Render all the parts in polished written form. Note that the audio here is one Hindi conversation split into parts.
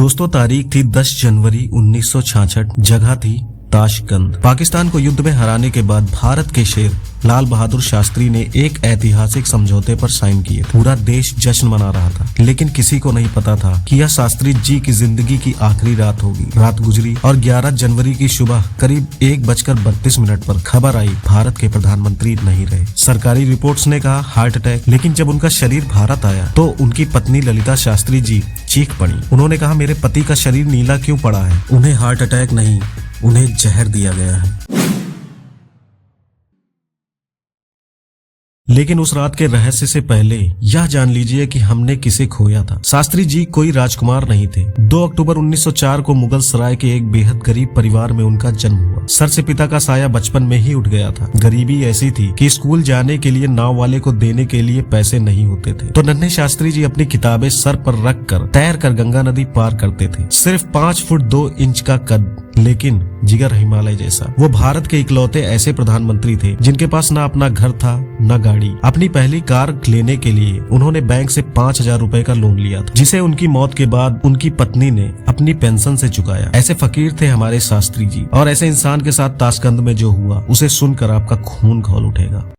दोस्तों तारीख थी 10 जनवरी 1966। जगह थी ताशकंद। पाकिस्तान को युद्ध में हराने के बाद भारत के शेर लाल बहादुर शास्त्री ने एक ऐतिहासिक समझौते पर साइन किए। पूरा देश जश्न मना रहा था, लेकिन किसी को नहीं पता था कि यह शास्त्री जी की जिंदगी की आखिरी रात होगी। रात गुजरी और 11 जनवरी की सुबह करीब 1:32 पर खबर आई, भारत के प्रधानमंत्री नहीं रहे। सरकारी रिपोर्ट्स ने कहा हार्ट अटैक, लेकिन जब उनका शरीर भारत आया तो उनकी पत्नी ललिता शास्त्री जी चीख पड़ी। उन्होंने कहा, मेरे पति का शरीर नीला क्यों पड़ा है? उन्हें हार्ट अटैक नहीं, उन्हें जहर दिया गया है। लेकिन उस रात के रहस्य से पहले यह जान लीजिए कि हमने किसे खोया था। शास्त्री जी कोई राजकुमार नहीं थे। 2 अक्टूबर 1904 को मुगल सराय के एक बेहद गरीब परिवार में उनका जन्म हुआ। सर से पिता का साया बचपन में ही उठ गया था। गरीबी ऐसी थी कि स्कूल जाने के लिए नाव वाले को देने के लिए पैसे नहीं होते थे, तो नन्हे शास्त्री जी अपनी किताबें सर पर रख कर तैर कर गंगा नदी पार करते थे। सिर्फ 5 फुट 2 इंच का कद, लेकिन जिगर हिमालय जैसा। वो भारत के इकलौते ऐसे प्रधानमंत्री थे जिनके पास न अपना घर था न गाड़ी। अपनी पहली कार लेने के लिए उन्होंने बैंक से 5,000 रुपए का लोन लिया था, जिसे उनकी मौत के बाद उनकी पत्नी ने अपनी पेंशन से चुकाया। ऐसे फकीर थे हमारे शास्त्री जी, और ऐसे इंसान के साथ ताशकंद में जो हुआ उसे सुनकर आपका खून खौल उठेगा।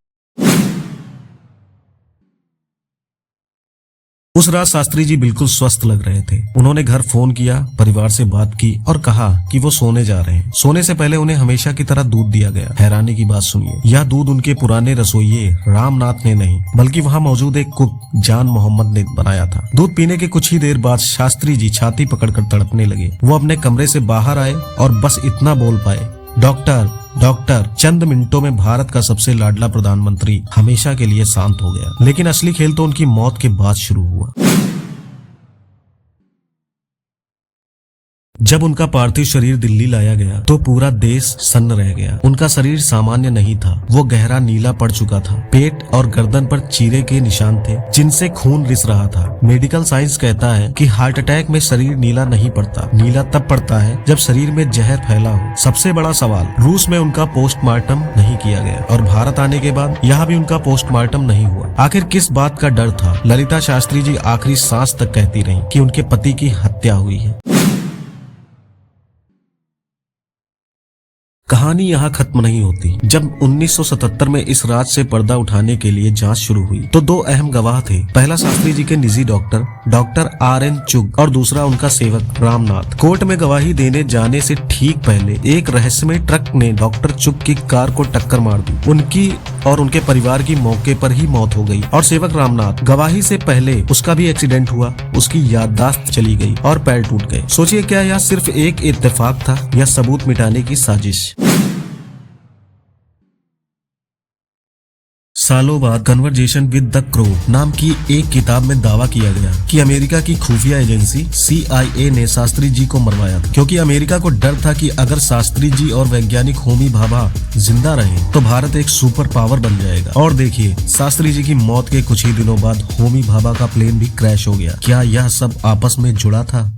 उस रात शास्त्री जी बिल्कुल स्वस्थ लग रहे थे। उन्होंने घर फोन किया, परिवार से बात की और कहा कि वो सोने जा रहे हैं। सोने से पहले उन्हें हमेशा की तरह दूध दिया गया। हैरानी की बात सुनिए, यह दूध उनके पुराने रसोइये रामनाथ ने नहीं, बल्कि वहाँ मौजूद एक कुक जान मोहम्मद ने बनाया था। दूध पीने के कुछ ही देर बाद शास्त्री जी छाती पकड़कर तड़पने लगे। वो अपने कमरे से बाहर आए और बस इतना बोल पाए, डॉक्टर डॉक्टर। चंद मिनटों में भारत का सबसे लाडला प्रधानमंत्री हमेशा के लिए शांत हो गया। लेकिन असली खेल तो उनकी मौत के बाद शुरू हुआ। जब उनका पार्थिव शरीर दिल्ली लाया गया तो पूरा देश सन्न रह गया। उनका शरीर सामान्य नहीं था, वो गहरा नीला पड़ चुका था। पेट और गर्दन पर चीरे के निशान थे जिनसे खून रिस रहा था। मेडिकल साइंस कहता है कि हार्ट अटैक में शरीर नीला नहीं पड़ता, नीला तब पड़ता है जब शरीर में जहर फैला हो। सबसे बड़ा सवाल, रूस में उनका पोस्टमार्टम नहीं किया गया और भारत आने के बाद यहाँ भी उनका पोस्टमार्टम नहीं हुआ। आखिर किस बात का डर था? ललिता शास्त्री जी आखिरी सांस तक कहती रही कि उनके पति की हत्या हुई है। कहानी यहाँ खत्म नहीं होती। जब 1977 में इस राज से पर्दा उठाने के लिए जांच शुरू हुई तो 2 अहम गवाह थे। पहला शास्त्री जी के निजी डॉक्टर RN चुग और दूसरा उनका सेवक रामनाथ। कोर्ट में गवाही देने जाने से ठीक पहले एक रहस्यमय ट्रक ने डॉक्टर चुग की कार को टक्कर मार दी। उनकी और उनके परिवार की मौके पर ही मौत हो गई और सेवक रामनाथ, गवाही से पहले उसका भी एक्सीडेंट हुआ। उसकी याददाश्त चली गई और पैर टूट गए। सोचिए, क्या यह सिर्फ एक इत्तेफाक था या सबूत मिटाने की साजिश? सालों बाद कन्वर्जेशन विद द क्रो नाम की एक किताब में दावा किया गया कि अमेरिका की खुफिया एजेंसी CIA ने शास्त्री जी को मरवाया था, क्योंकि अमेरिका को डर था कि अगर शास्त्री जी और वैज्ञानिक होमी भाभा जिंदा रहे तो भारत एक सुपर पावर बन जाएगा। और देखिए, शास्त्री जी की मौत के कुछ ही दिनों बाद होमी भाभा का प्लेन भी क्रैश हो गया। क्या यह सब आपस में जुड़ा था?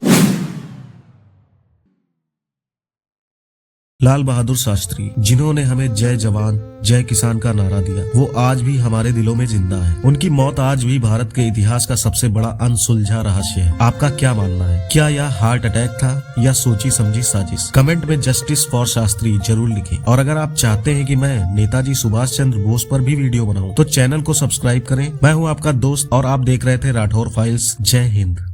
लाल बहादुर शास्त्री, जिन्होंने हमें जय जवान जय किसान का नारा दिया, वो आज भी हमारे दिलों में जिंदा है। उनकी मौत आज भी भारत के इतिहास का सबसे बड़ा अनसुलझा रहस्य है। आपका क्या मानना है? क्या यह हार्ट अटैक था या सोची समझी साजिश? कमेंट में जस्टिस फॉर शास्त्री जरूर लिखें। और अगर आप चाहते हैं कि मैं नेताजी सुभाष चंद्र बोस पर भी वीडियो बनाऊं तो चैनल को सब्सक्राइब करें। मैं हूं आपका दोस्त और आप देख रहे थे राठौर फाइल्स। जय हिंद।